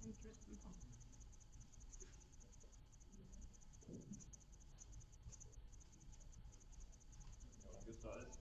Interesting. Good size.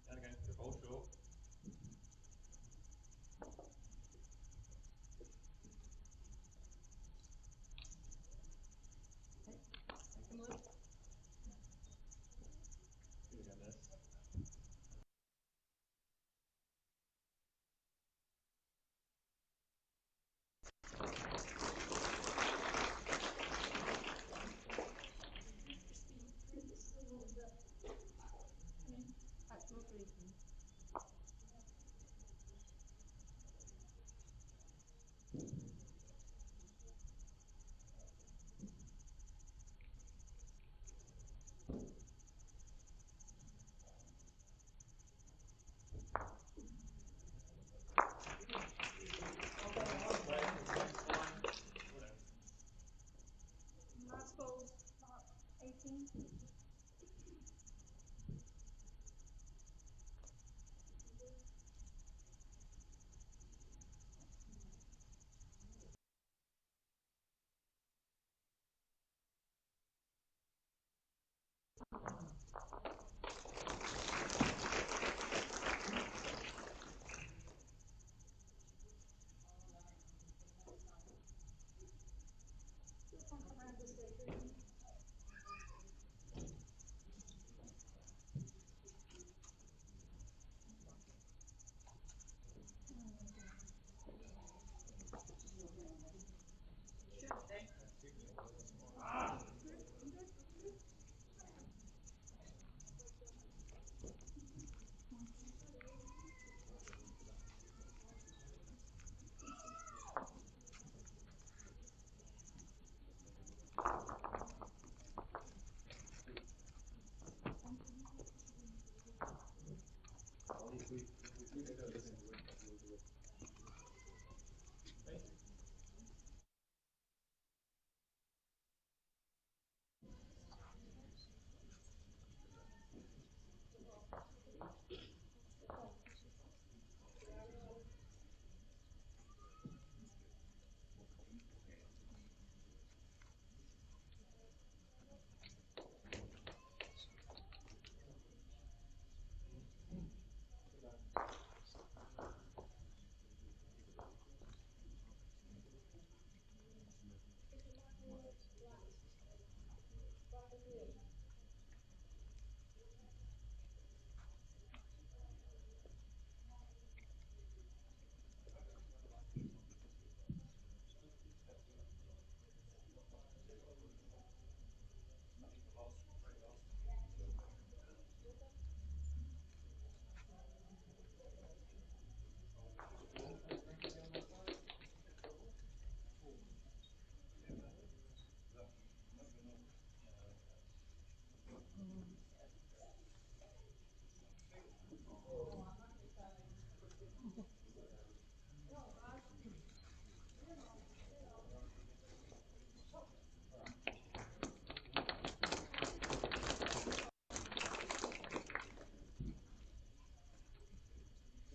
And again, they're both short. Second look. Good again, this. That's lovely. Last ball, mark 18.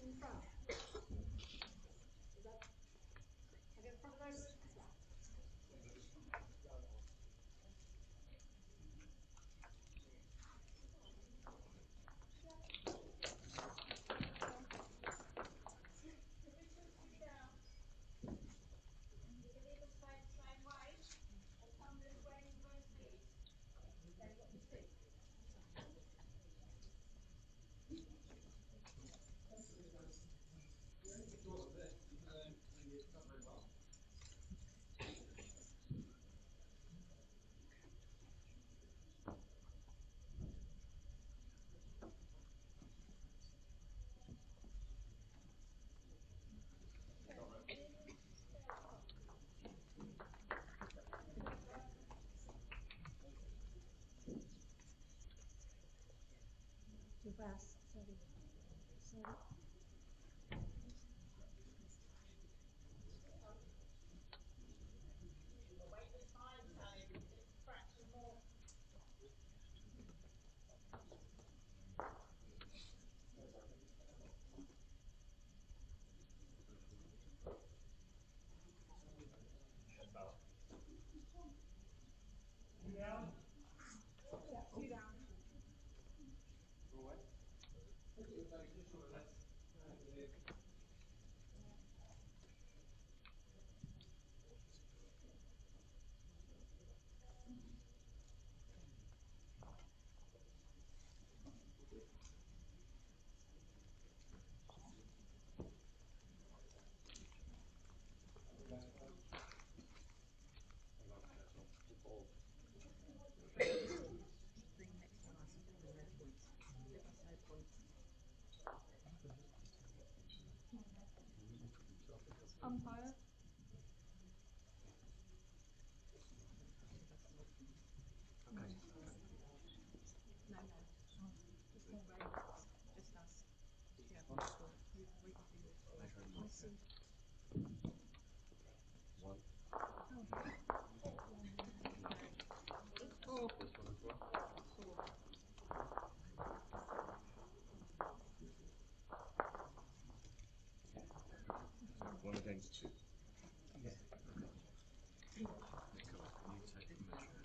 In front. Is that? I get front first? Yeah. Fast, sorry. Sorry. About. Yeah, 2 down. Go away. Umpire. No, no. Just the red. Just us. Yeah, we can do this. I see. One. Oh. This one as well. 4. So 1 against 2. Yeah. Nicola, can you take the measure?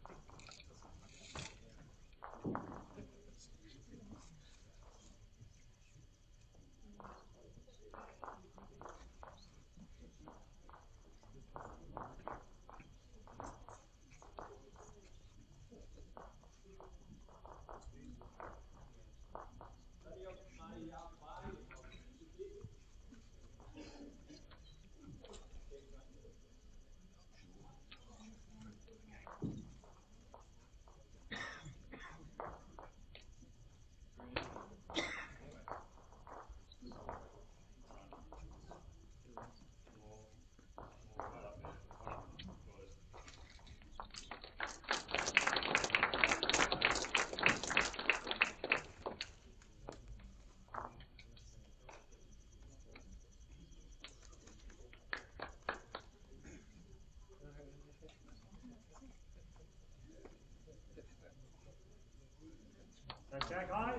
Jack high,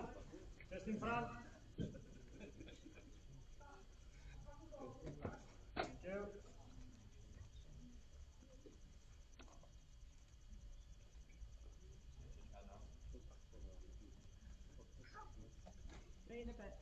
just in front. Thank you. Three in a bit.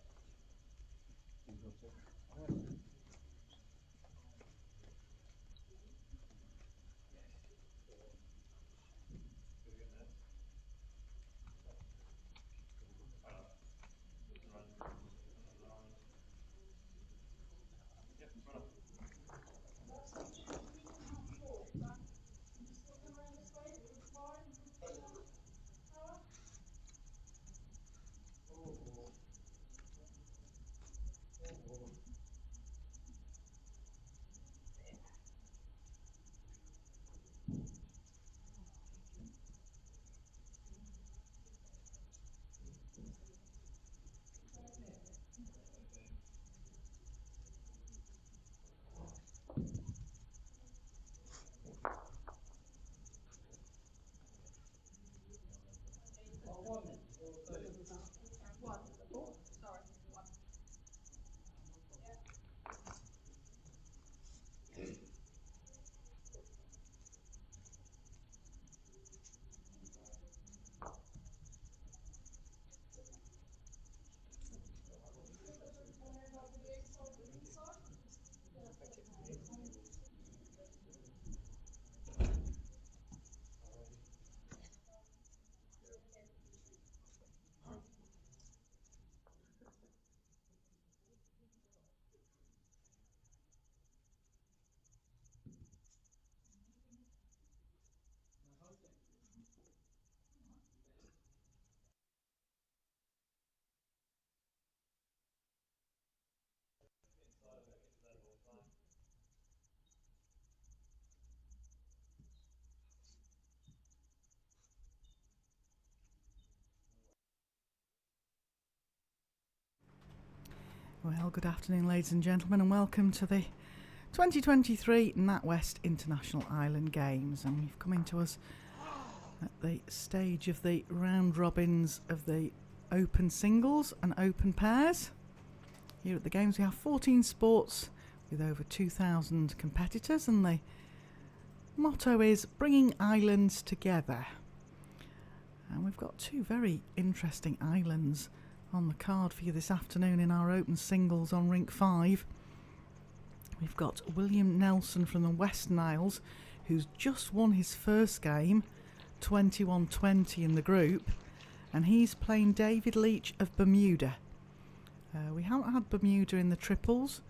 Well, good afternoon, ladies and gentlemen, and welcome to the 2023 NatWest International Island Games. And you've come into us at the stage of the round robins of the open singles and open pairs. Here at the Games we have 14 sports with over 2,000 competitors, and the motto is bringing islands together. And we've got two very interesting islands on the card for you this afternoon in our open singles on rink 5. We've got William Nelson from the Western Isles, who's just won his first game, 21-20 in the group, and he's playing David Leach of Bermuda. We haven't had Bermuda in the triples.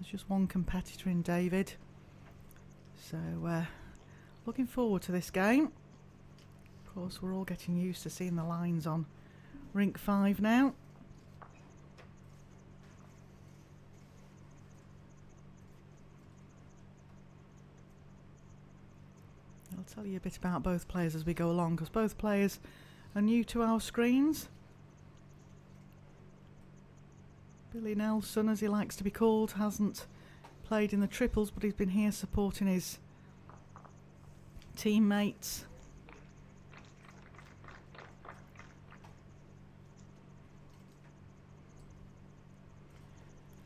There's just one competitor in David. So looking forward to this game. Of course, we're all getting used to seeing the lines on rink 5 now. I'll tell you a bit about both players as we go along, because both players are new to our screens. Billy Nelson, as he likes to be called, hasn't played in the triples, but he's been here supporting his teammates.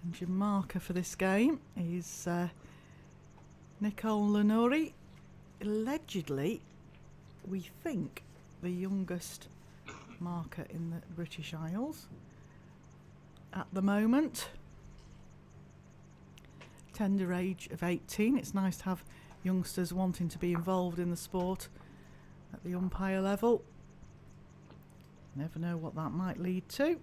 And your marker for this game is Nicole Lenori. Allegedly, we think, the youngest marker in the British Isles at the moment. Tender age of 18. It's nice to have youngsters wanting to be involved in the sport at the umpire level. Never know what that might lead to.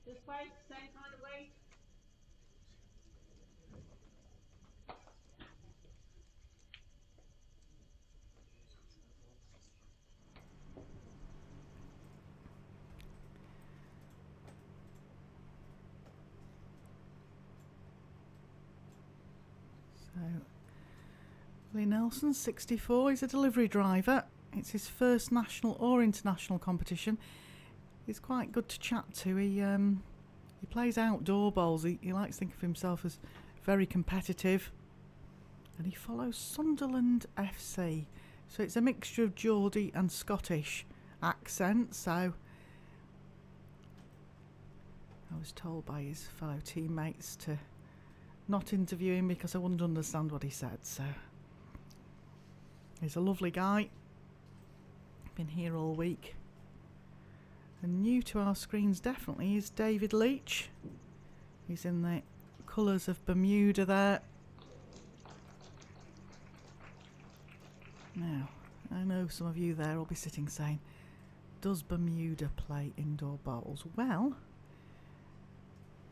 This way, same kind of weight. So, Lee Nelson, 64, he's a delivery driver. It's his first national or international competition. He's quite good to chat to. He plays outdoor bowls. He likes to think of himself as very competitive. And he follows Sunderland FC. So it's a mixture of Geordie and Scottish accent. So I was told by his fellow teammates to not interview him because I wouldn't understand what he said. So he's a lovely guy. Been here all week. And new to our screens definitely is David Leach. He's in the colours of Bermuda there. Now, I know some of you there will be sitting saying, does Bermuda play indoor bowls? Well,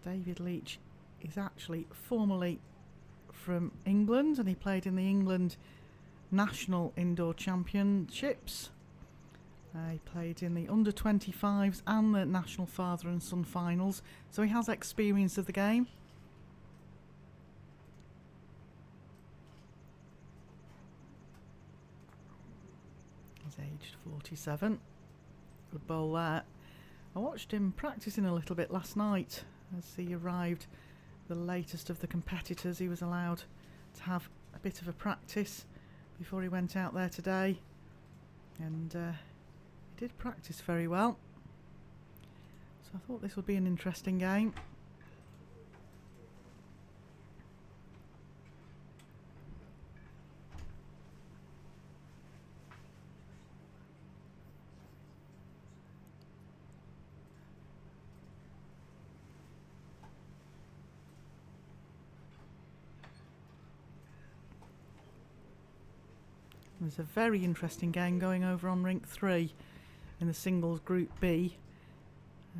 David Leach is actually formerly from England, and he played in the England National Indoor Championships. He played in the under-25s and the national father and son finals, so he has experience of the game. He's aged 47. Good bowl there. I watched him practicing a little bit last night as he arrived the latest of the competitors. He was allowed to have a bit of a practice before he went out there today, and he did practice very well. So I thought this would be an interesting game. There's a very interesting game going over on rink 3 in the singles group B.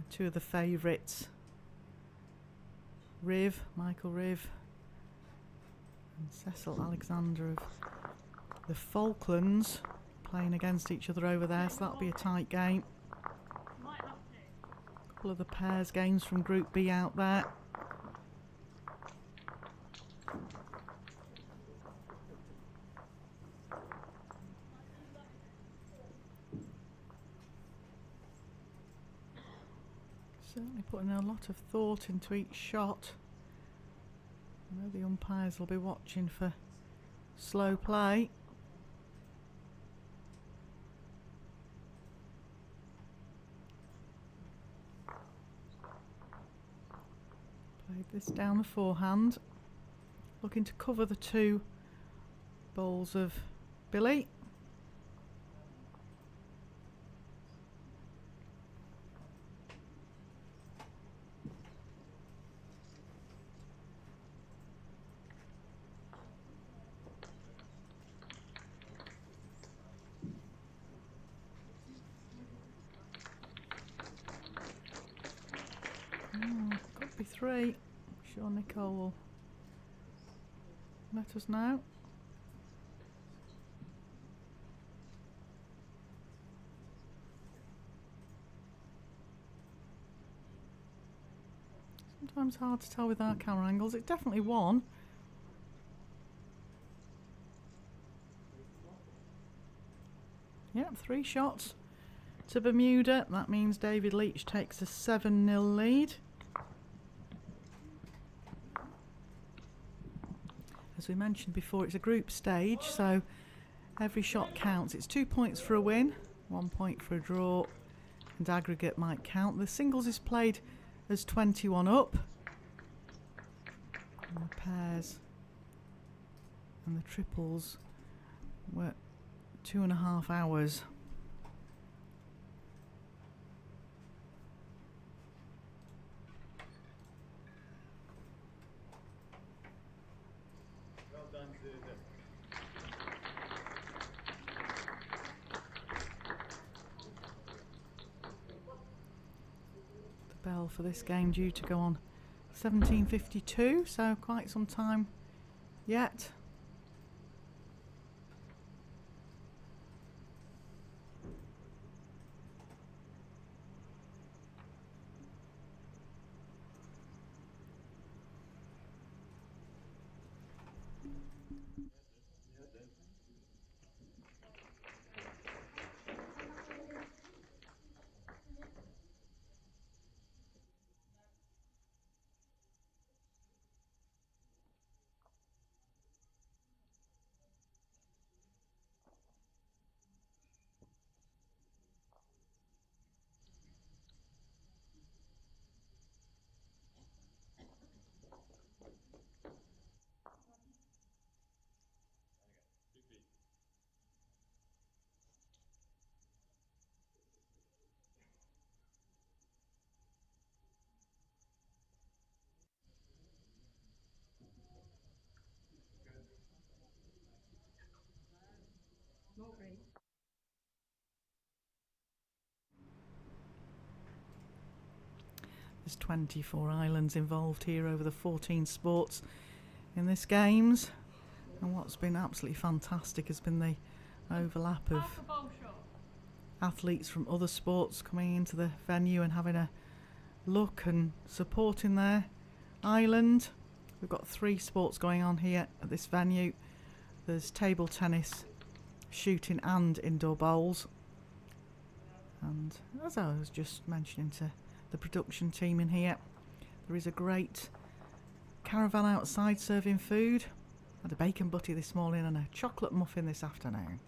Two of the favourites Michael Riv, and Cecil Alexander of the Falklands playing against each other over there, so that'll be a tight game. A couple of the pairs games from Group B out there. Certainly putting a lot of thought into each shot. I know the umpires will be watching for slow play. Played this down the forehand, looking to cover the two balls of Billy. Could be three. I'm sure Nicole will let us know. Sometimes hard to tell with our camera angles. It's definitely one. Yep, 3 shots to Bermuda. That means David Leach takes a 7-0 lead. As we mentioned before, it's a group stage, so every shot counts. It's 2 points for a win, 1 point for a draw, and aggregate might count. The singles is played as 21 up, and the pairs and the triples were 2.5 hours. Well done to the The bell for this game due to go on 17:52, so quite some time yet. There's 24 islands involved here over the 14 sports in this games, and what's been absolutely fantastic has been the overlap of athletes from other sports coming into the venue and having a look and supporting their island. We've got 3 sports going on here at this venue. There's table tennis, shooting and indoor bowls, and as I was just mentioning to the production team in here, there is a great caravan outside serving food. Had a bacon butty this morning and a chocolate muffin this afternoon,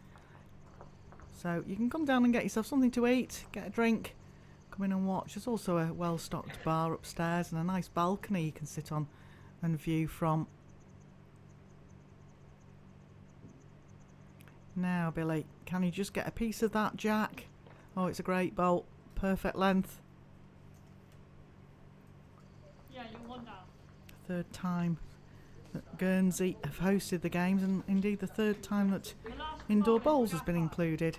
so you can come down and get yourself something to eat, get a drink, come in and watch. There's also a well stocked bar upstairs and a nice balcony you can sit on and view from. Now Billy, can you just get a piece of that jack? Oh, it's a great bolt, perfect length. Yeah, you're one down. Third time that Guernsey have hosted the games, and indeed the third time that indoor bowls has been included.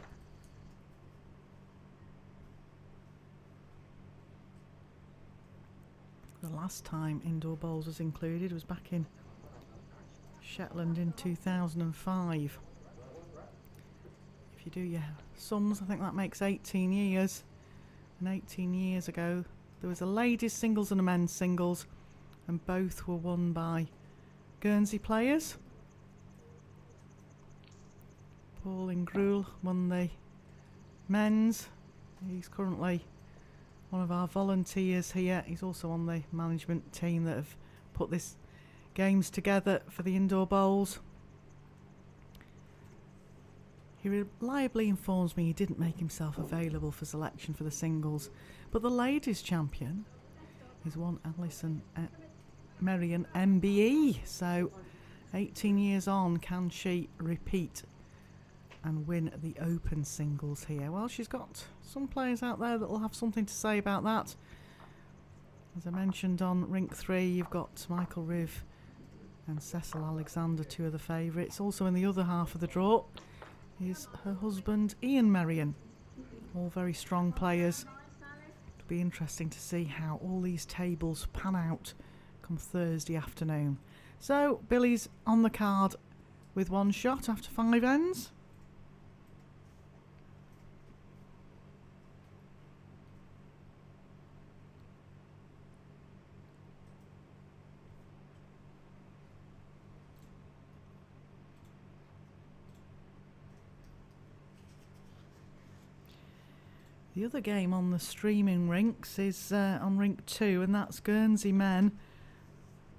The last time indoor bowls was included was back in Shetland in 2005. If you do your sums, I think that makes 18 years. And 18 years ago, there was a ladies' singles and a men's singles, and both were won by Guernsey players. Paul Ingruel won the men's. He's currently one of our volunteers here. He's also on the management team that have put this games together for the indoor bowls. He reliably informs me he didn't make himself available for selection for the singles, but the ladies champion is one Alison Merian MBE. So 18 years on, can she repeat and win the open singles here? Well, she's got some players out there that will have something to say about that. As I mentioned, on rink 3 you've got Michael Riv and Cecil Alexander, two of the favourites. Also in the other half of the draw is her husband Ian Merian. All very strong players. It'll be interesting to see how all these tables pan out come Thursday afternoon. So Billy's on the card with one shot after 5 ends. The other game on the streaming rinks is on rink 2, and that's Guernsey men.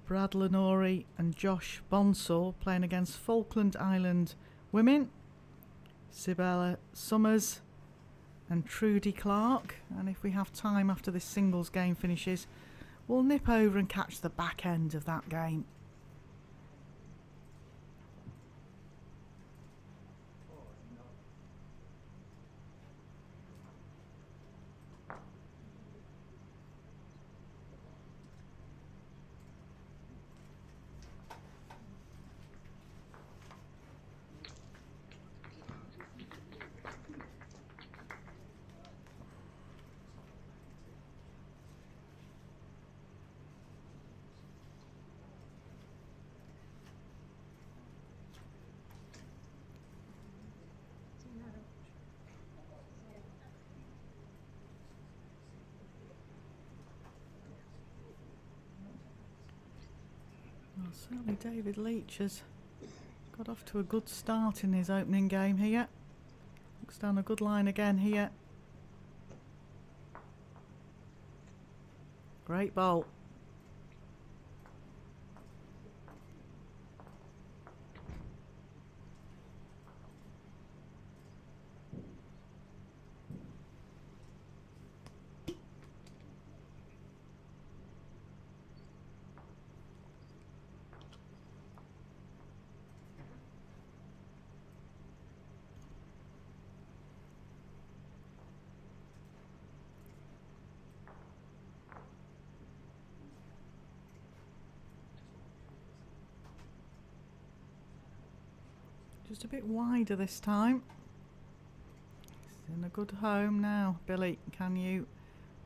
Brad Lenori and Josh Bonsall playing against Falkland Island women. Sibella Summers and Trudy Clark. And if we have time after this singles game finishes, we'll nip over and catch the back end of that game. Well, certainly David Leach has got off to a good start in his opening game here. Looks down a good line again here. Great bowl. Just a bit wider this time. He's in a good home now. Billy, can you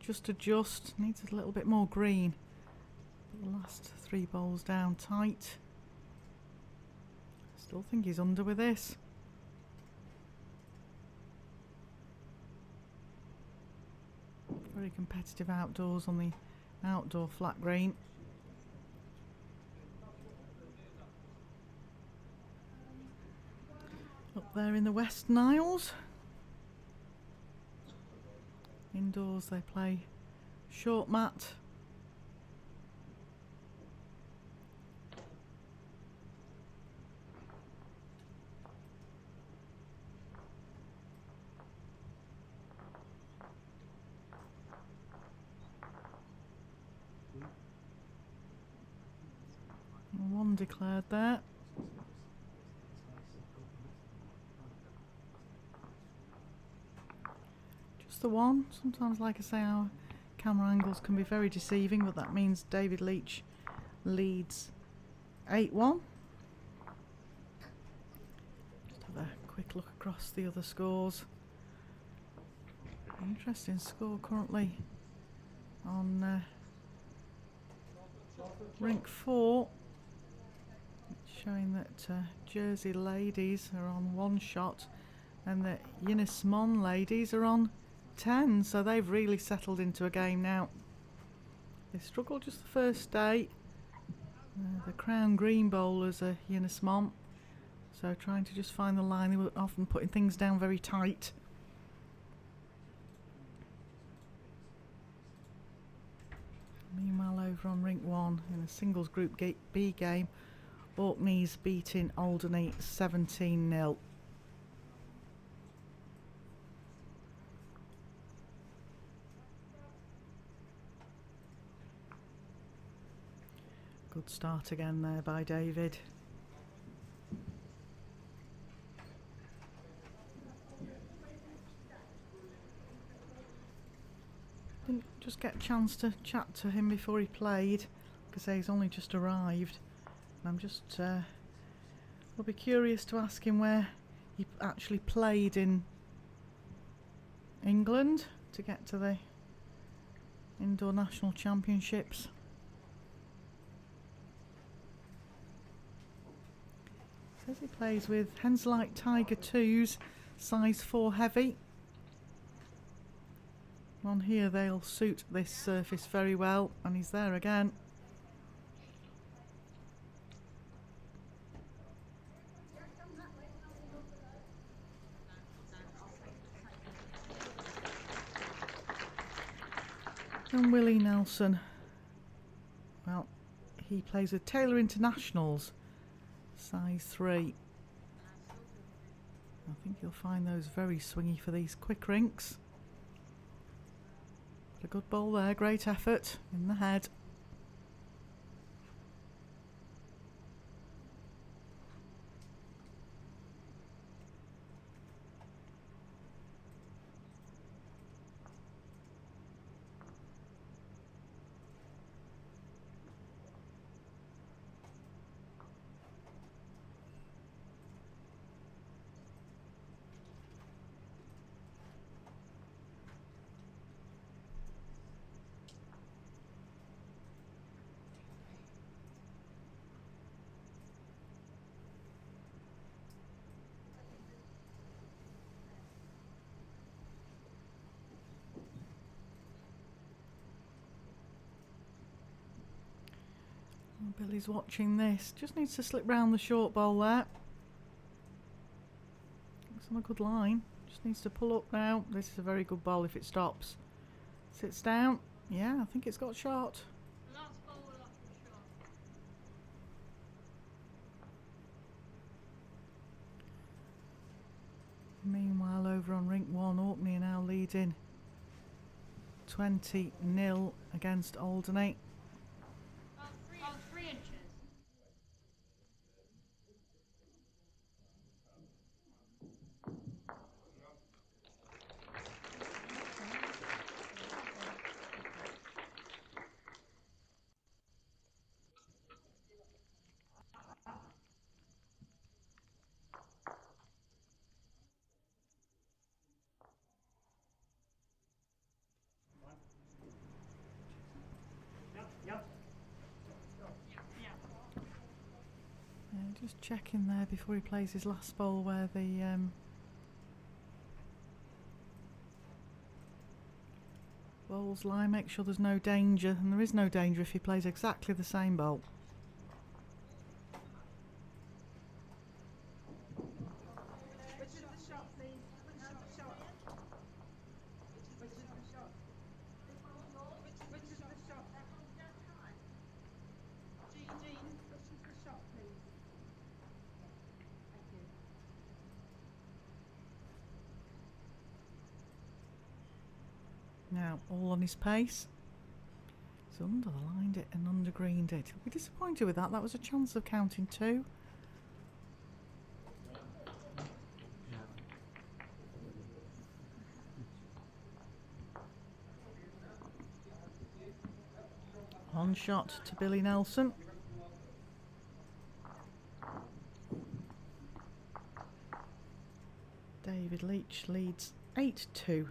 just adjust? Needs a little bit more green. But the last 3 bowls down tight. Still think he's under with this. Very competitive outdoors on the outdoor flat green. Up there in the Western Isles. Indoors they play short mat. One declared there. The one. Sometimes, like I say, our camera angles can be very deceiving, but that means David Leach leads 8-1. Just have a quick look across the other scores. Interesting score currently on Rink 4, showing that Jersey ladies are on 1 shot and the Yinismon ladies are on 10, so they've really settled into a game now. They struggled just the first day. The Crown Green bowlers are Yinismon, so trying to just find the line. They were often putting things down very tight. Meanwhile, over on Rink 1 in a singles Group B game, Orkney's beating Alderney 17-0. Good start again there by David. Didn't just get a chance to chat to him before he played, because he's only just arrived. And I'm just, I'll be curious to ask him where he actually played in England to get to the Indoor National Championships. Says he plays with Henselite Tiger 2s, size 4 heavy. On here they'll suit this surface very well, and he's there again. And Willie Nelson, well, he plays with Taylor Internationals, size 3. I think you'll find those very swingy for these quick rinks. But a good ball there, great effort in the head. Billy's watching this. Just needs to slip round the short bowl there. Looks on a good line. Just needs to pull up now. This is a very good bowl if it stops. Sits down. Yeah, I think it's got shot. Last ball off the shot. Meanwhile, over on Rink 1, Orkney are now leading 20-0 against Alderney. 3 inches. Yep. Just checking there before he plays his last bowl where the bowls lie. Make sure there's no danger, and there is no danger if he plays exactly the same bowl. Which is the shot, please? Which is the shot? Which is the shot? Which is the shot? Jean, which is the shot, please? Thank you. Now, all on his pace. He's underlined it and undergreened it. He'll be disappointed with that. That was a chance of counting 2. On shot to Billy Nelson. David Leach leads 8-2.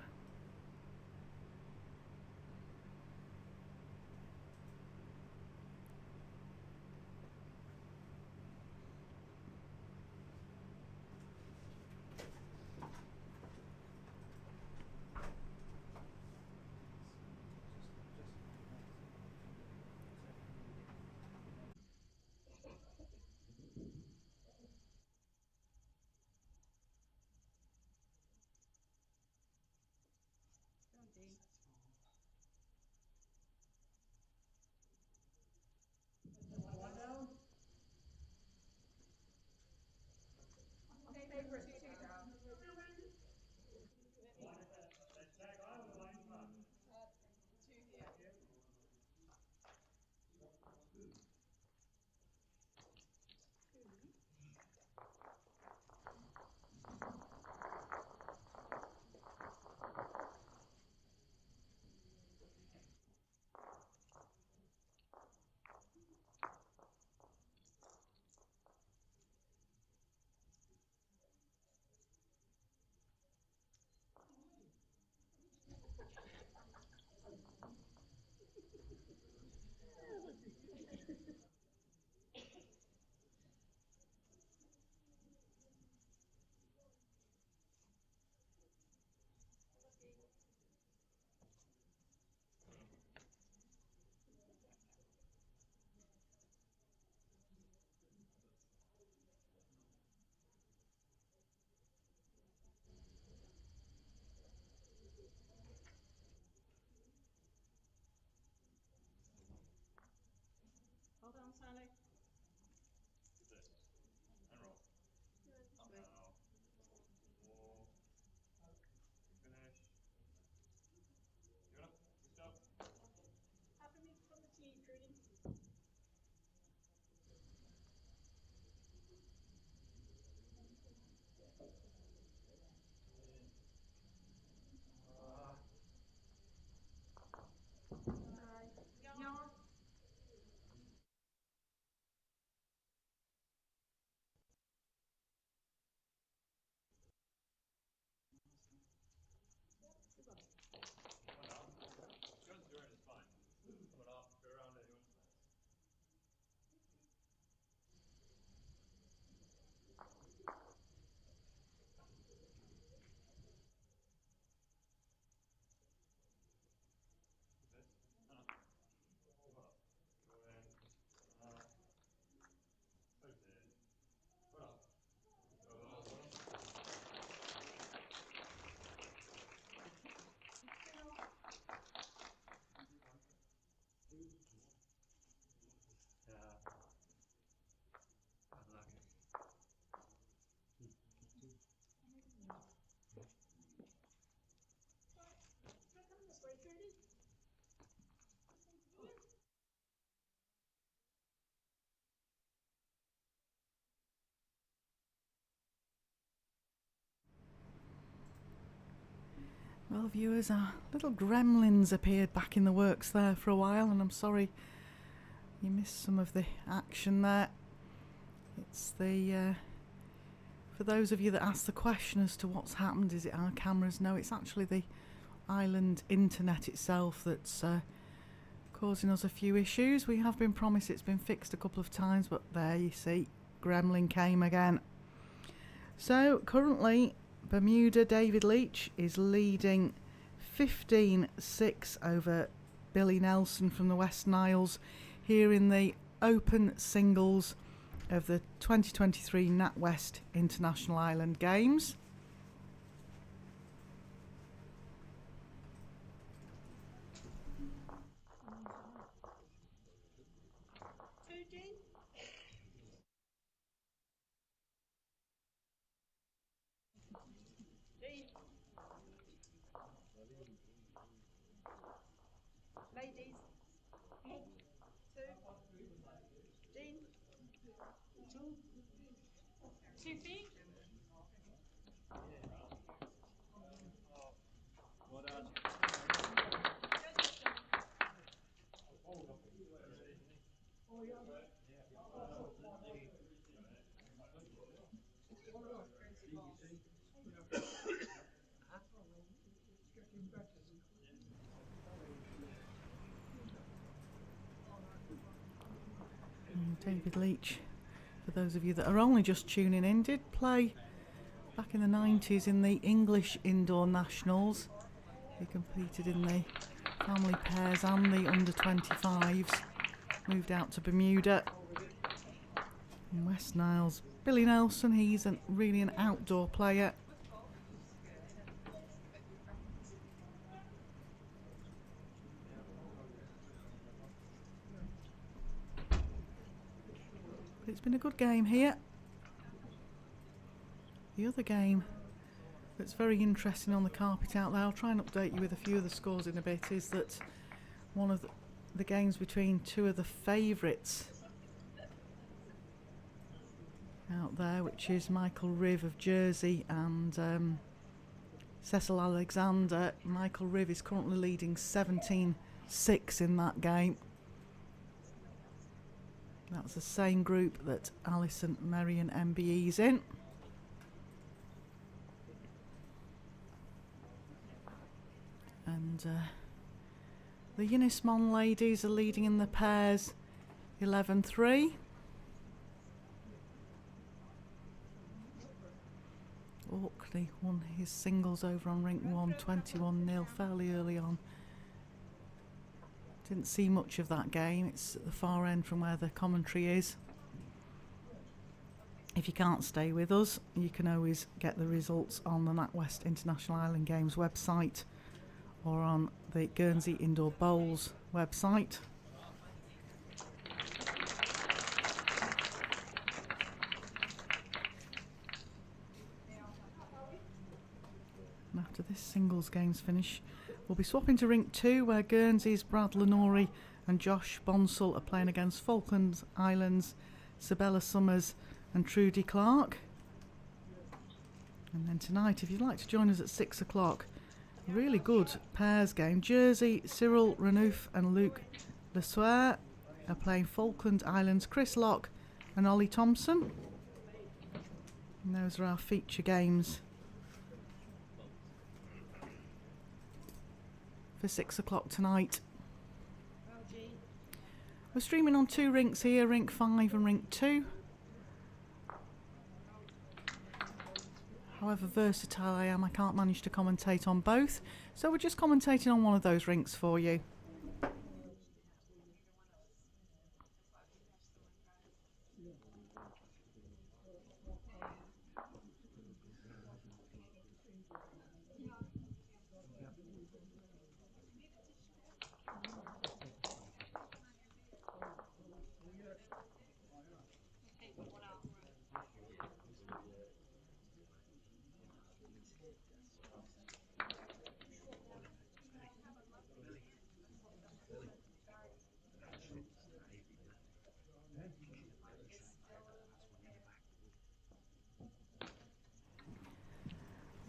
on, Sally. This. And roll. Sweet. Now. Four. Finish. Give it up. Good job. Happy me to put the tea, Trudy. Yarn. One up. Guns your own is fine. One up. Go around anyone. This. One up. One up. Go in. Close it. One up. Go last one. Yeah. Unlucky. Come this way, Trudy. Well, viewers, our little gremlins appeared back in the works there for a while, and I'm sorry you missed some of the action there. It's the for those of you that ask the question as to what's happened, is it our cameras? No, it's actually the island internet itself that's causing us a few issues. We have been promised it's been fixed a couple of times, but there you see, gremlin came again. So currently Bermuda David Leach is leading 15-6 over Billy Nelson from the Western Isles here in the open singles of the 2023 NatWest International Island Games. Trudy. Jean. Ladies. Two. Jean. Two feet. Well done. David Leach, for those of you that are only just tuning in, did play back in the 90s in the English Indoor Nationals. He competed in the family pairs and the under-25s. Moved out to Bermuda. In West Isles, Billy Nelson, he's really an outdoor player. But it's been a good game here. The other game that's very interesting on the carpet out there, I'll try and update you with a few of the scores in a bit, is that one of the games between two of the favourites out there, which is Michael Riv of Jersey and Cecil Alexander. Michael Riv is currently leading 17-6 in that game. That's the same group that Alison Merrion MBE's in. And the Unismon ladies are leading in the pairs 11-3. Orkney won his singles over on rink 1, 21-0 fairly early on. Didn't see much of that game. It's at the far end from where the commentary is. If you can't stay with us, you can always get the results on the NatWest International Island Games website or on the Guernsey Indoor Bowls website. after this singles games finish, we'll be swapping to rink 2, where Guernsey's Brad Lenori and Josh Bonsall are playing against Falkland Islands' Sabella Summers and Trudy Clark. And then tonight, if you'd like to join us at 6 o'clock, a really good pairs game. Jersey, Cyril Renouf and Luke Lesueur are playing Falkland Islands' Chris Locke and Ollie Thompson. And those are our feature games for 6 o'clock tonight. We're streaming on 2 rinks here, rink 5 and rink 2. However versatile I am, I can't manage to commentate on both, so we're just commentating on one of those rinks for you.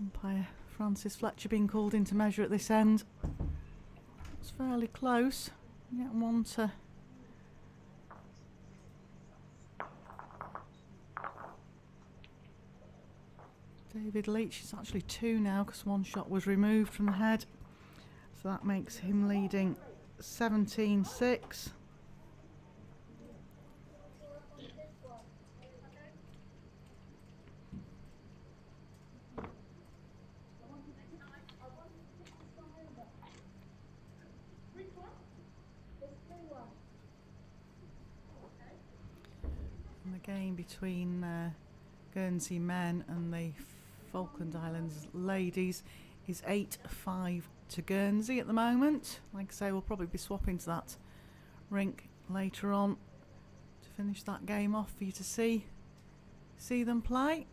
Umpire Francis Fletcher being called into measure at this end. It's fairly close. Get one to David Leach. It's actually 2 now because one shot was removed from the head. So that makes him leading 17-6. And the game between Guernsey men and the Falkland Islands ladies is 8-5 to Guernsey at the moment. Like I say, we'll probably be swapping to that rink later on to finish that game off for you to see them play.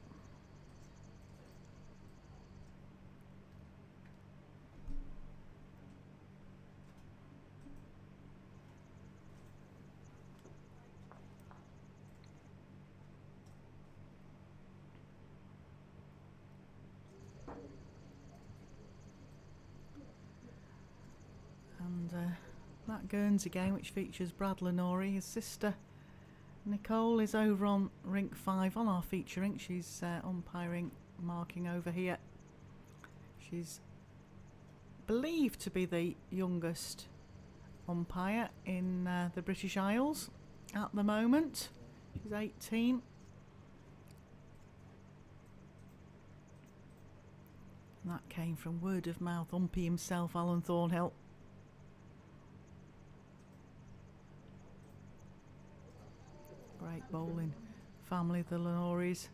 That Guernsey game, which features Brad Lenori, his sister Nicole, is over on rink 5 on our feature rink. She's umpiring, marking over here. She's believed to be the youngest umpire in the British Isles at the moment. She's 18. And that came from word of mouth umpy himself, Alan Thornhill. Great bowling family, the Lenoris.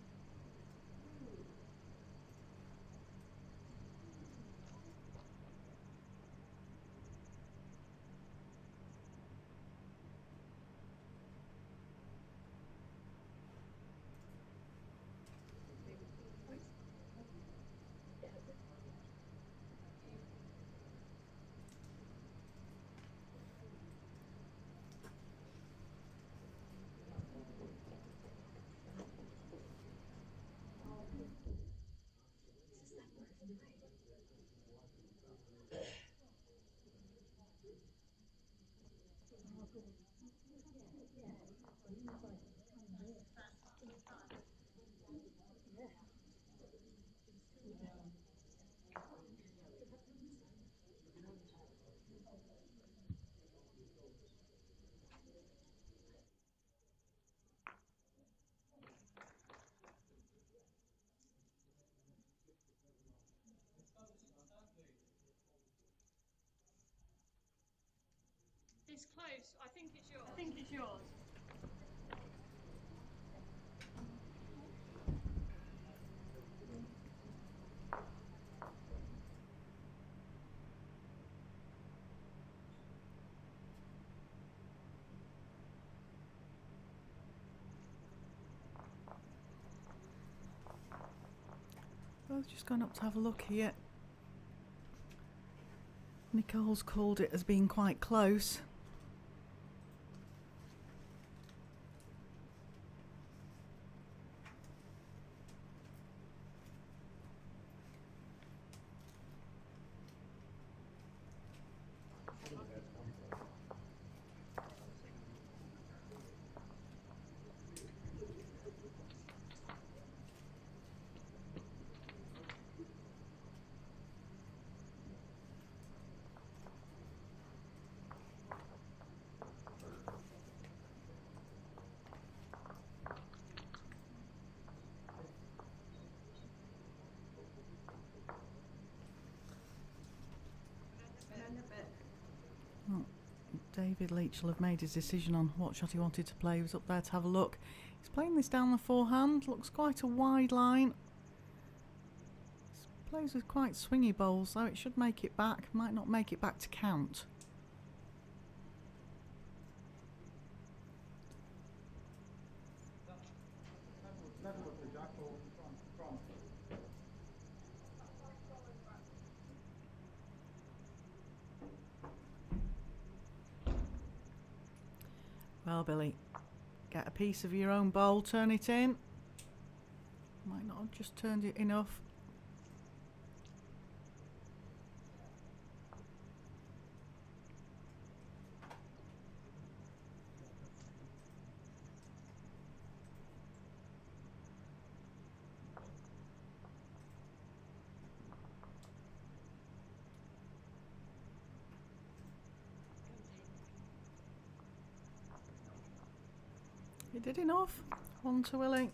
It's close. I think it's yours. I think it's yours. Well, just going up to have a look here Nicole's called it as being quite close. David Leach will have made his decision on what shot he wanted to play. He was up there to have a look. He's playing this down the forehand. Looks quite a wide line. Plays with quite swingy bowls, though. It should make it back. Might not make it back to count. Well, Billy, get a piece of your own bowl, turn it in. Might not have just turned it enough. You did enough. 1 to Willie.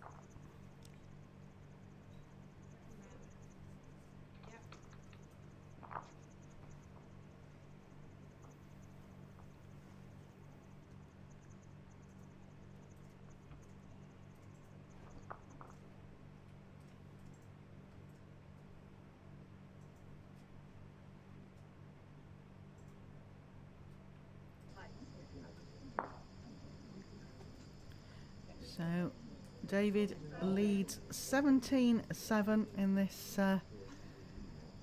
So David leads 17-7 in this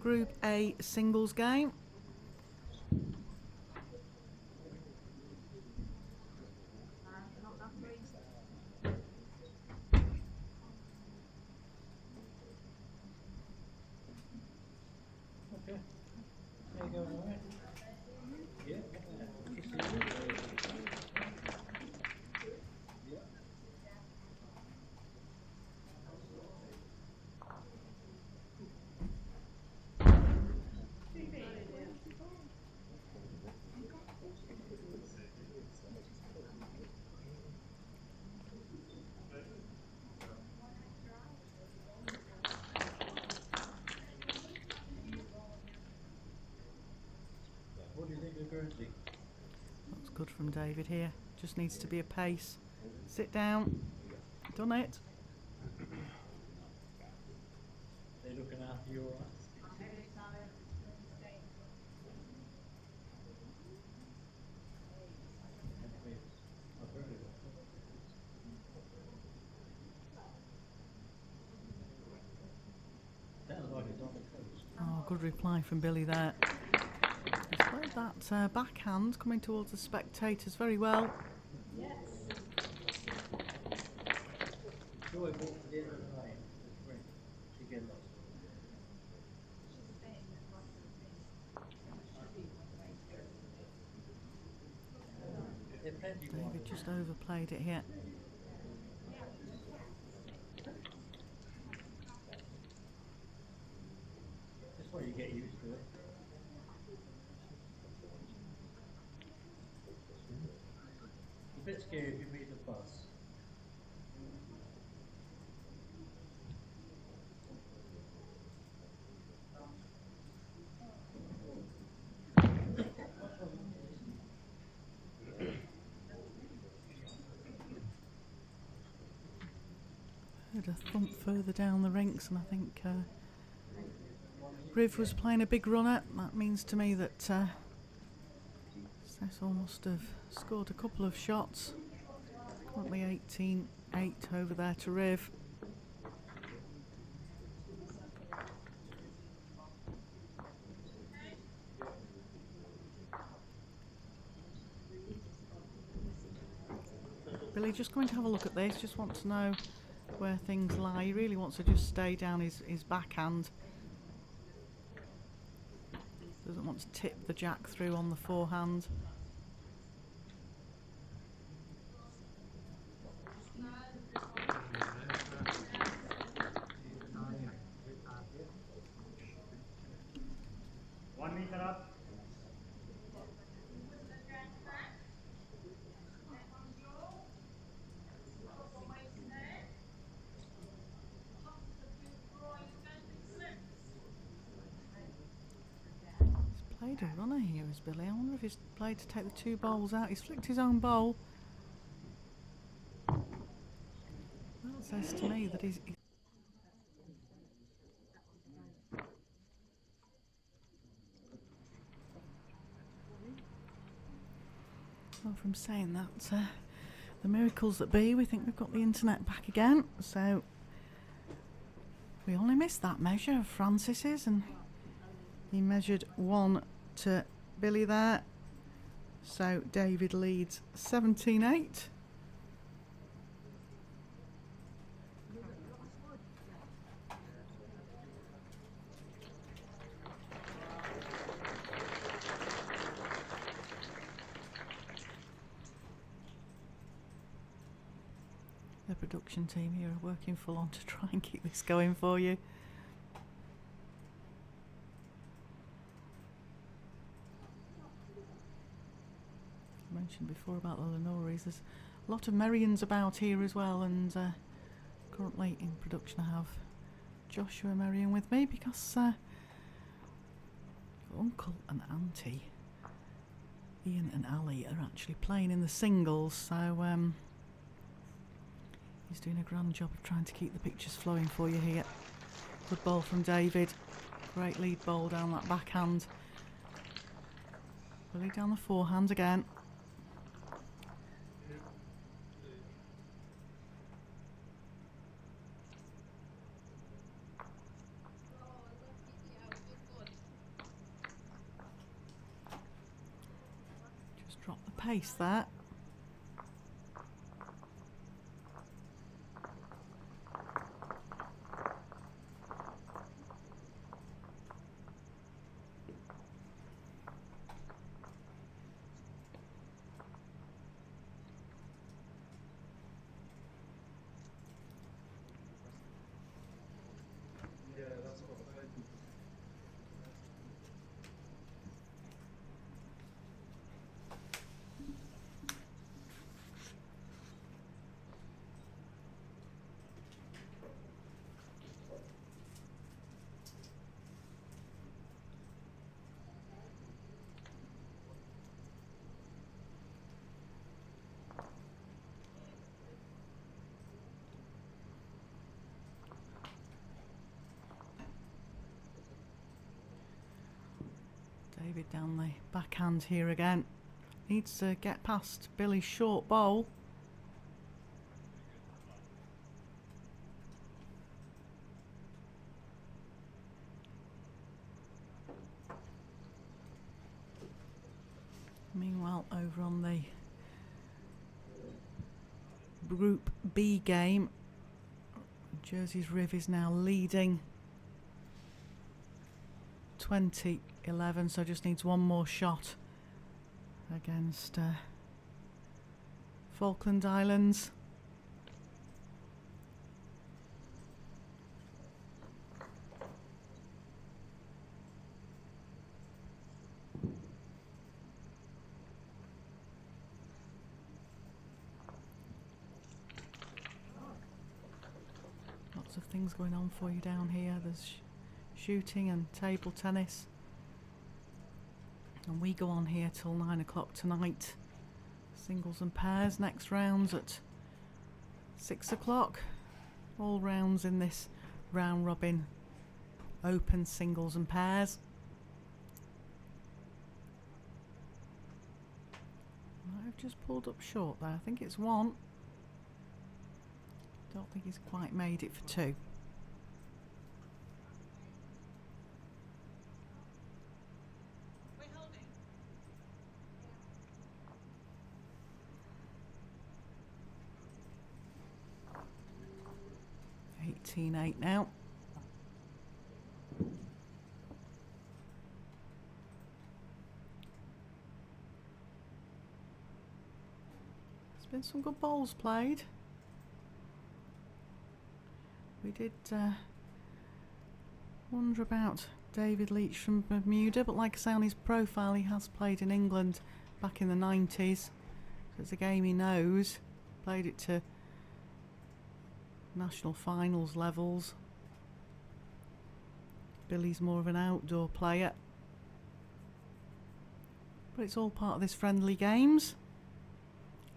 Group A singles game. Okay. There you go, all right. Yeah. What do you think of Guernsey? Looks good from David here. Just needs to be a pace. Sit down. Done it. They looking after you, all right? I've heard of it. Sounds like it's on the coast. Oh, good reply from Billy there. He's played that backhand coming towards the spectators very well. Joy walked to the end of the lane. She gets lost. David just overplayed it here. That's why you get used to it. It's a bit scary if you meet the bus. Heard a thump further down the rinks, and I think Riv was playing a big runner. That means to me that Cecil must have scored a couple of shots. Currently 18-8 over there to Riv. just coming to have a look at this. Just want to know where things lie. He really wants to just stay down his backhand. Doesn't want to tip the jack through on the forehand. Meter up. Played a runner here, is Billy. I wonder if he's played to take the 2 bowls out. He's flicked his own bowl. That says to me that he's... Well, from saying that, the miracles that be, we think we've got the internet back again. So we only missed that measure of Francis's, and he measured 1 to Billy there. So David leads 17-8. The production team here are working full on to try and keep this going for you. I mentioned before about the Lenore's. There's a lot of Merrians about here as well, and currently in production I have Joshua Merrian with me because your uncle and auntie Ian and Ali are actually playing in the singles, so he's doing a grand job of trying to keep the pictures flowing for you here. Good ball from David. Great lead ball down that backhand. Billy down the forehand again. Just drop the pace there. David down the backhand here again. Needs to get past Billy's short bowl. Meanwhile, over on the Group B game, Jersey's Riv is now leading 20-11, so just needs one more shot against Falkland Islands. Lots of things going on for you down here. There's shooting and table tennis, and we go on here till 9 o'clock tonight. Singles and pairs, next rounds at 6 o'clock. All rounds in this round robin open singles and pairs. I've just pulled up short there. I think it's 1. Don't think he's quite made it for 2. 18-8 now. There's been some good bowls played. We did wonder about David Leach from Bermuda, but like I say, on his profile he has played in England back in the 90s, so it's a game he knows. Played it to national finals levels. Billy's more of an outdoor player, but it's all part of this friendly games.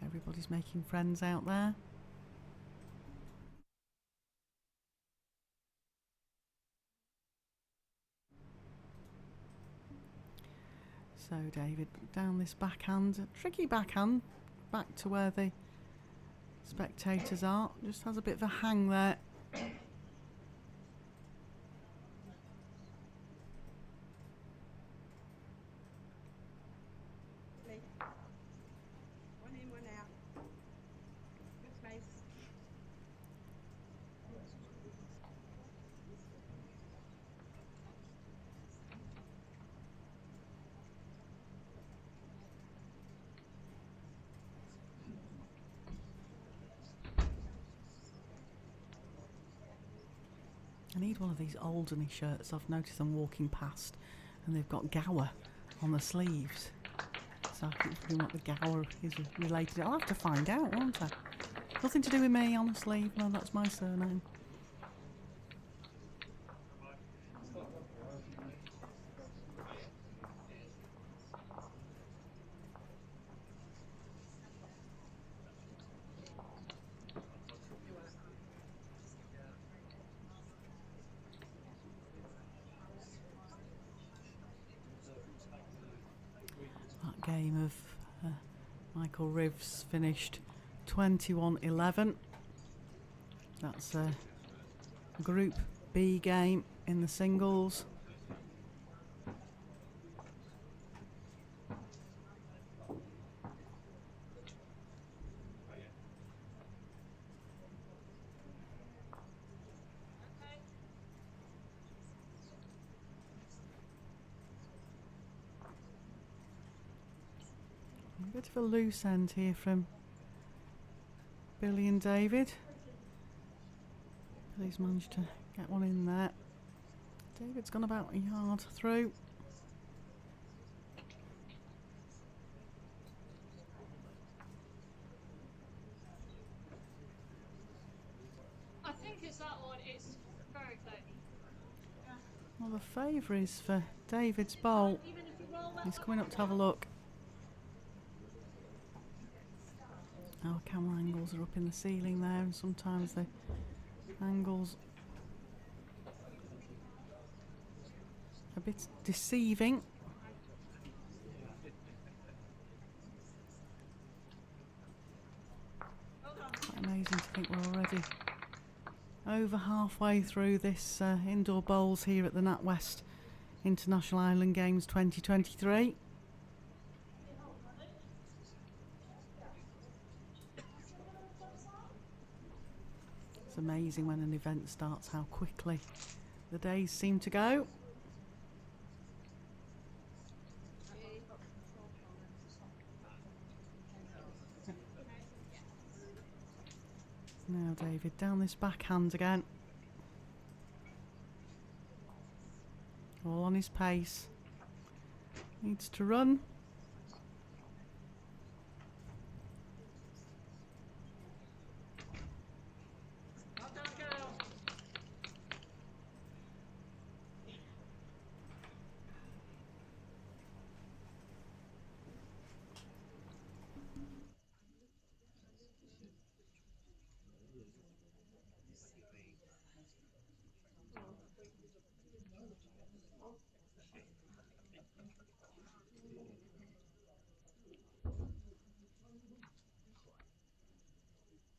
Everybody's making friends out there. So David down this backhand, a tricky backhand, back to where the spectators are. Just has a bit of a hang there. One in, one out. Good space. I need one of these Alderney shirts. I've noticed them walking past and they've got Gower on the sleeves. So I keep wondering what the Gower is related to. I'll have to find out, won't I? Nothing to do with me on the sleeve. No, that's my surname. That game of Michael Rives finished 21-11. That's a Group B game in the singles. A bit of a loose end here from Billy and David. Billy's managed to get one in there. David's gone about a yard through. I think it's that one. It's very close. Well, the favour is for David's bowl. Even if you roll that He's coming up to have a look. Our camera angles are up in the ceiling there, and sometimes the angles a bit deceiving. Quite amazing to think we're already over halfway through this indoor bowls here at the NatWest International Island Games 2023. It's amazing when an event starts how quickly the days seem to go. Now David down this backhand again. All on his pace. Needs to run. Well done, girl.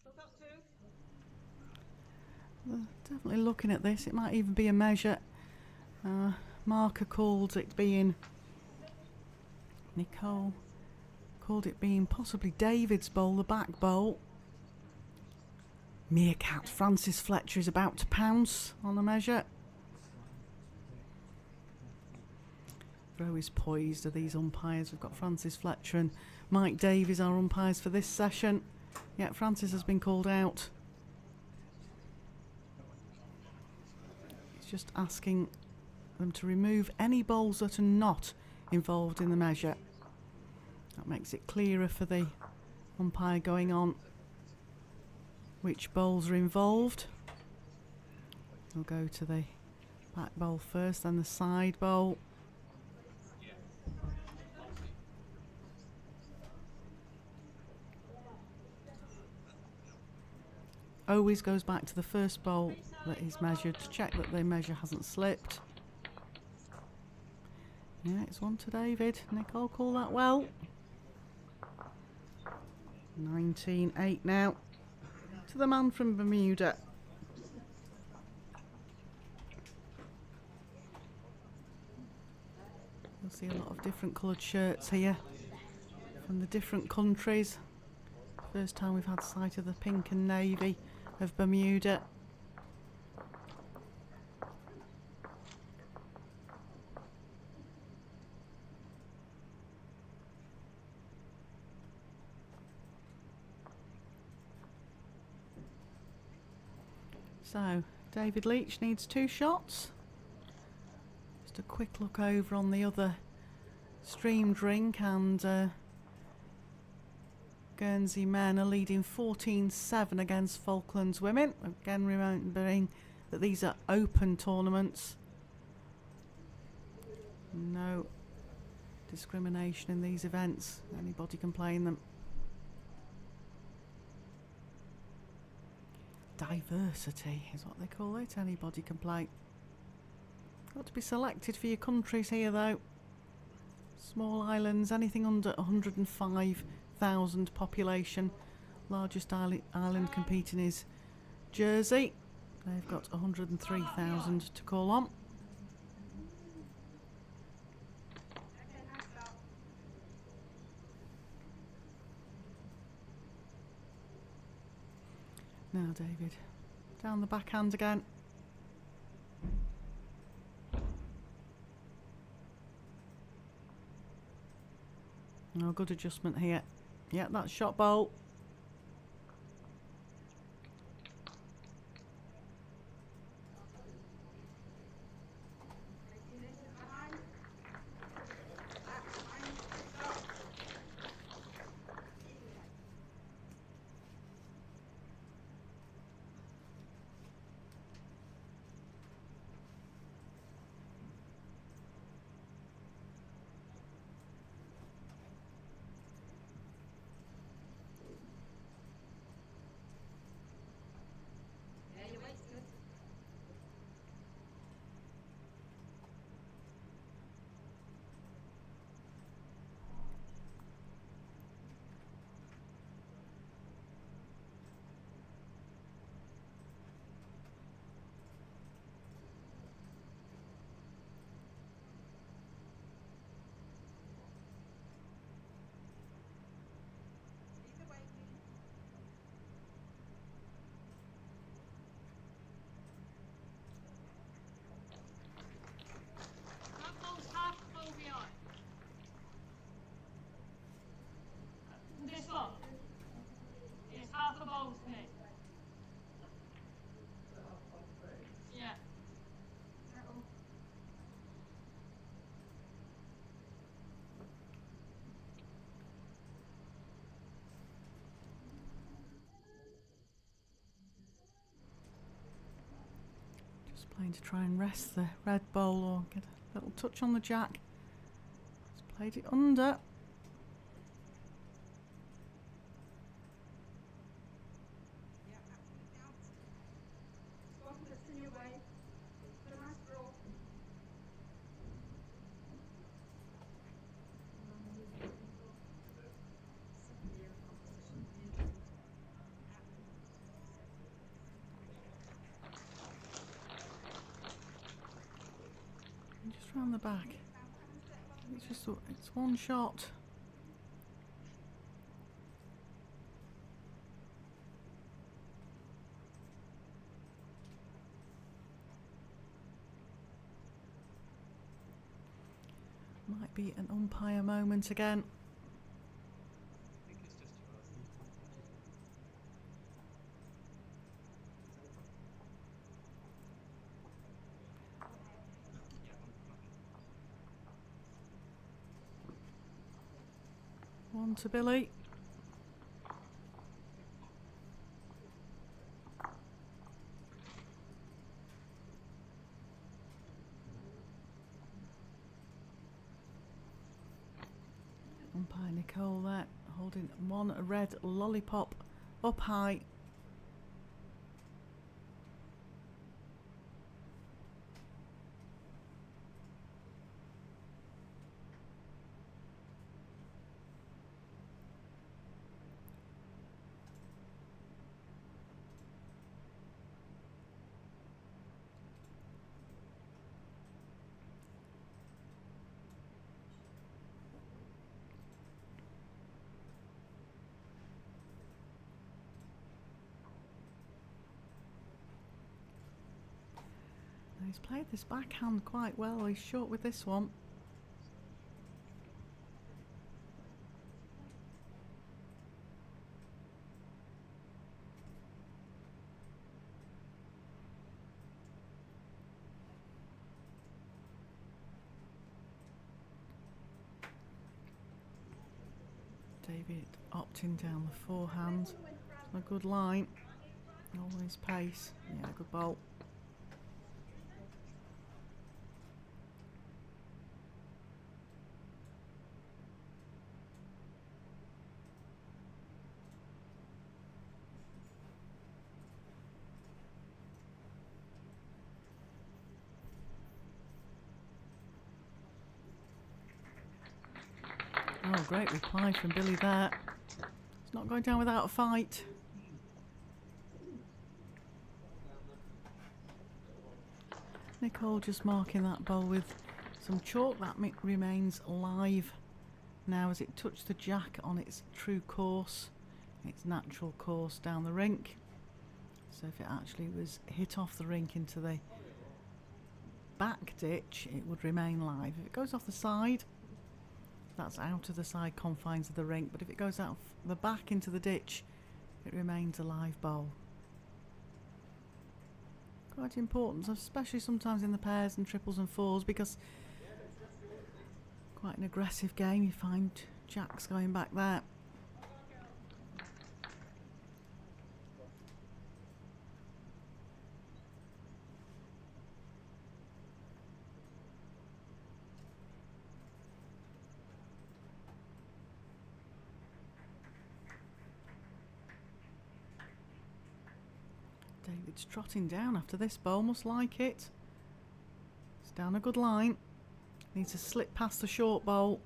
Look up two. Definitely looking at this. It might even be a measure. Marker called it being... Nicole called it being possibly David's bowl, the back bowl. Meerkat. Francis Fletcher is about to pounce on the measure. Throw is poised are these umpires. We've got Francis Fletcher and Mike Davies, our umpires for this session. Yeah, Francis has been called out. He's just asking them to remove any bowls that are not involved in the measure. That makes it clearer for the umpire going on which bowls are involved. We'll go to the back bowl first, then the side bowl. Always goes back to the first bowl that is measured to check that the measure hasn't slipped. Yeah, it's one to David. Nicole, call that well. 19-8 now to the man from Bermuda. You'll see a lot of different coloured shirts here from the different countries. First time we've had sight of the pink and navy of Bermuda. So, David Leach needs 2 shots. Just a quick look over on the other stream drink, and Guernsey men are leading 14-7 against Falklands women. Again, remembering that these are open tournaments. No discrimination in these events. Anybody can play in them. Diversity is what they call it. Anybody can play. Got to be selected for your countries here though. Small islands, anything under 105,000 population. Largest island competing is Jersey. They've got 103,000 to call on. Now, David, down the backhand again. Oh, good adjustment here. Yeah, that's shot bowl. This one is half a bowl's pin. Yeah. Just playing to try and rest the red bowl or get a little touch on the jack. Just played it under. Just round the back. It's one shot. Might be an umpire moment again. I think it's just One to Billy. Umpire Nicole there, holding one red lollipop up high. He's played this backhand quite well. He's short with this one. David opting down the forehand. A good line. Always pace. Yeah, good bolt. Oh, great reply from Billy there. It's not going down without a fight. Nicole just marking that ball with some chalk. That remains live now as it touched the jack on its true course, its natural course down the rink. So if it actually was hit off the rink into the back ditch, it would remain live. If it goes off the side, that's out of the side confines of the rink, but if it goes out the back into the ditch, it remains a live bowl. Quite important, especially sometimes in the pairs and triples and fours, because quite an aggressive game. You find jacks going back there. David's trotting down after this bowl, must like it. It's down a good line. Needs to slip past the short bowl.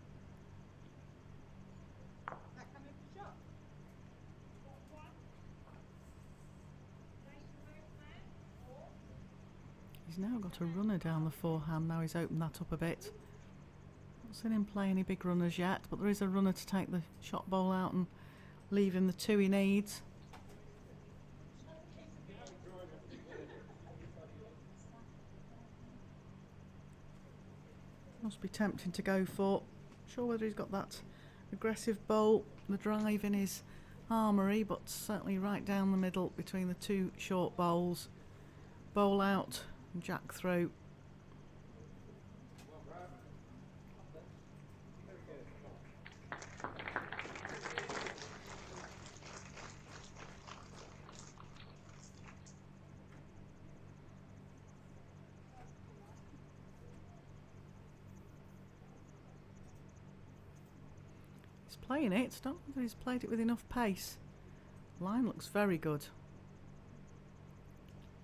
He's now got a runner down the forehand. Now he's opened that up a bit. Not seen him play any big runners yet, but there is a runner to take the shot bowl out and leave him the two he needs. Must be tempting to go for. Not sure whether he's got that aggressive bowl, the drive in his armoury, but certainly right down the middle between the two short bowls. Bowl out, and jack through. Playing it, don't know whether he's played it with enough pace. Line looks very good.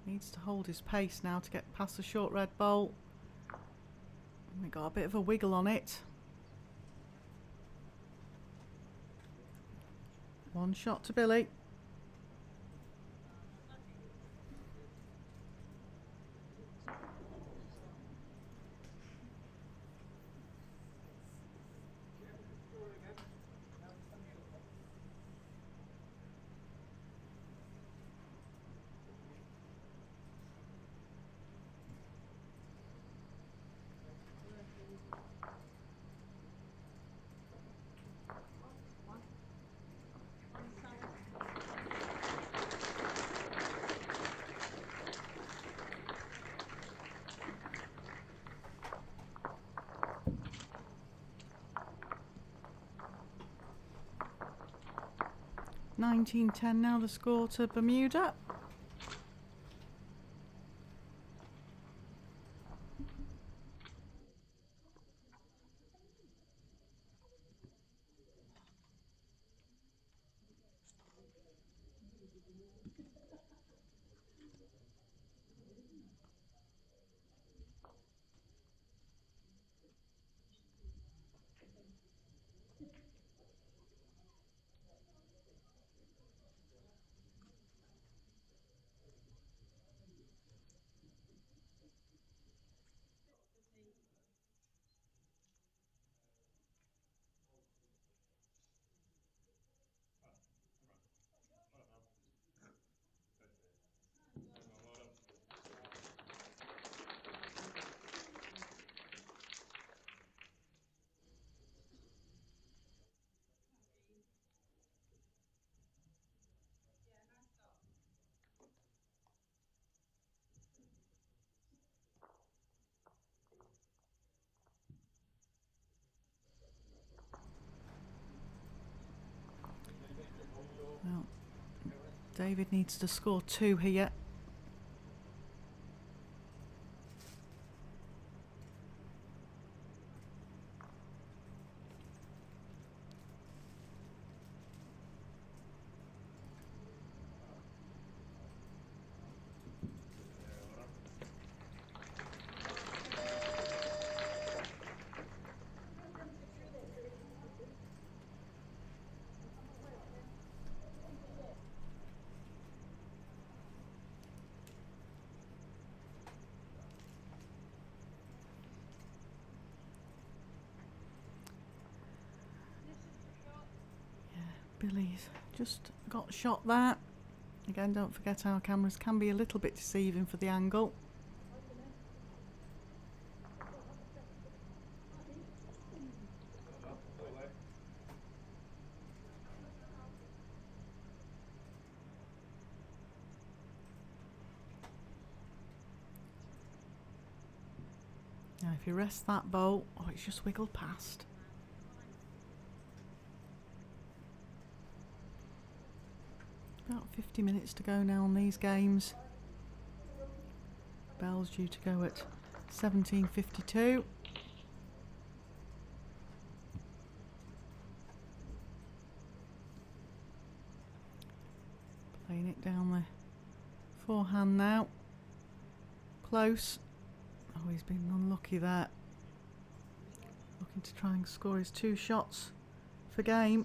Needs to hold his pace now to get past the short red bowl. We got a bit of a wiggle on it. One shot to Billy. 19-10 now the score to Bermuda. Well, David needs to score 2 here. Billy's just got shot there. Again, don't forget our cameras can be a little bit deceiving for the angle. Now if you rest that ball, oh, it's just wiggled past. About 50 minutes to go now on these games. Bell's due to go at 17:52. Playing it down the forehand now. Close. Oh, he's been unlucky there. Looking to try and score his 2 shots for game.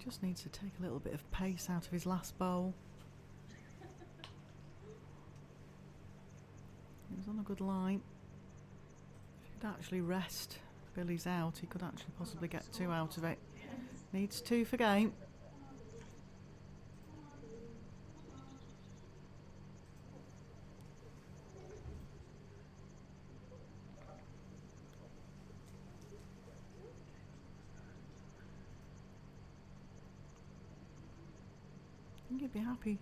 Just needs to take a little bit of pace out of his last bowl. He was on a good line. If he could actually rest Billy's out, he could actually possibly get 2 out of it. Needs 2 for game. I think he'd be happy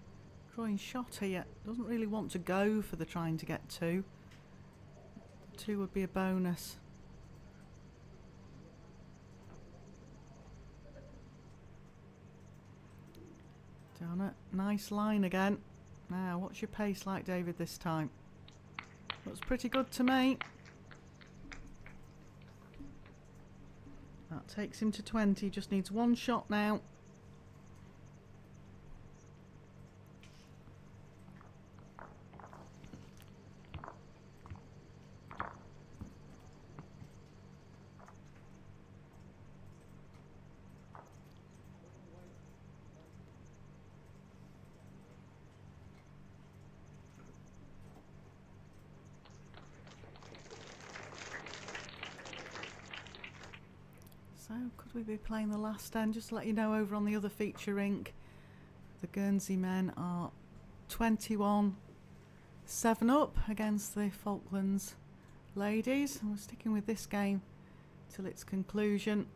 drawing shot here. Doesn't really want to go for the trying to get 2. 2 would be a bonus. Down it. Nice line again. Now, what's your pace like, David, this time? Looks pretty good to me. That takes him to 20. Just needs 1 shot now. So could we be playing the last end? Just to let you know, over on the other feature rink, the Guernsey men are 21-7 up against the Falklands ladies. And we're sticking with this game till its conclusion.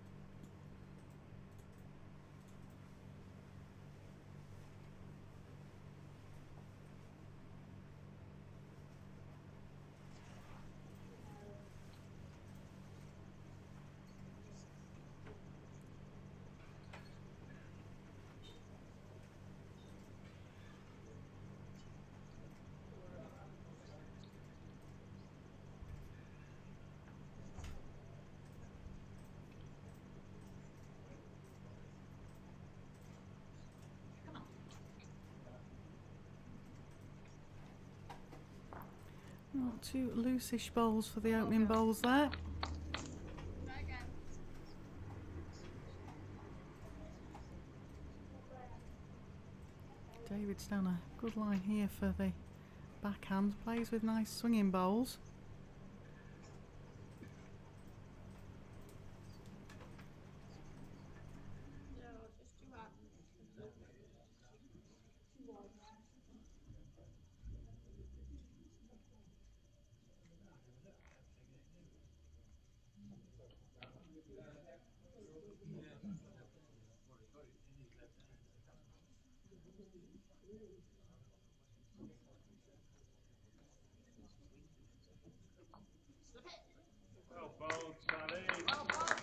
Not two loosish bowls for the opening bowls there. David's down a good line here for the backhand. Plays with nice swinging bowls. Well bowled, Sally. Well bowled.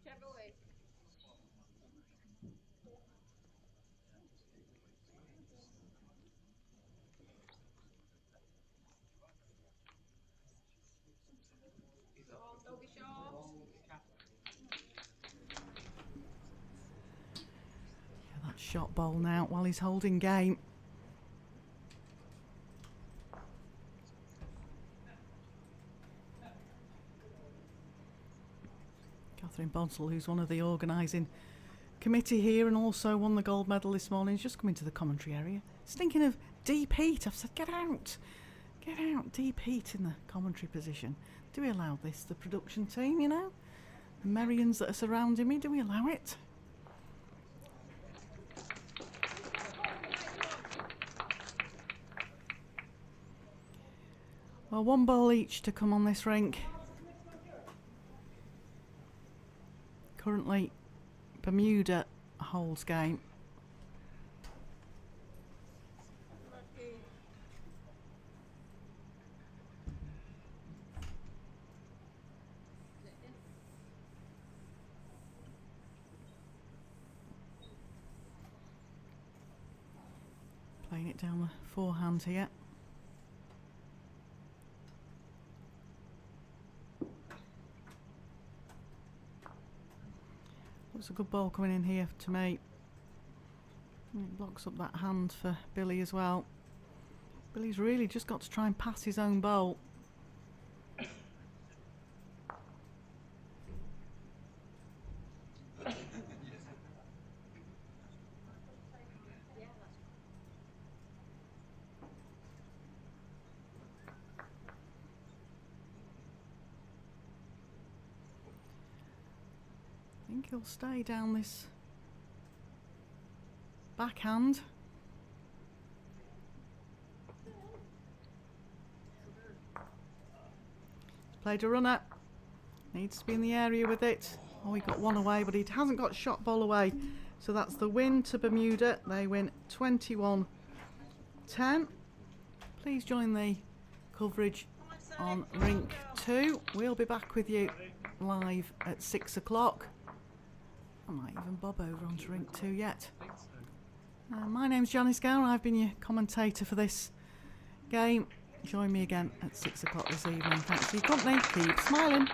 Whichever way. Don't be short. Yeah, that shot bowl now while he's holding game. Catherine Bonsall, who's one of the organising committee here and also won the gold medal this morning, has just come into the commentary area. Stinking of deep heat. I've said, get out. Get out. Deep heat in the commentary position. Do we allow this? The production team, you know? The Merrians that are surrounding me, do we allow it? Well, one ball each to come on this rink. Currently, Bermuda holds game. Playing it down the forehand here. Looks a good ball coming in here to me. It blocks up that hand for Billy as well. Billy's really just got to try and pass his own bowl. I think he'll stay down this backhand. Played a runner. Needs to be in the area with it. Oh, he got one away, but he hasn't got shot ball away. So that's the win to Bermuda. They win 21-10. Please join the coverage on Rink 2. We'll be back with you live at 6 o'clock. I might even bob over onto Rink 2 yet. My name's Janice Gower. I've been your commentator for this game. Join me again at 6 o'clock this evening. Thanks for your company. Keep smiling.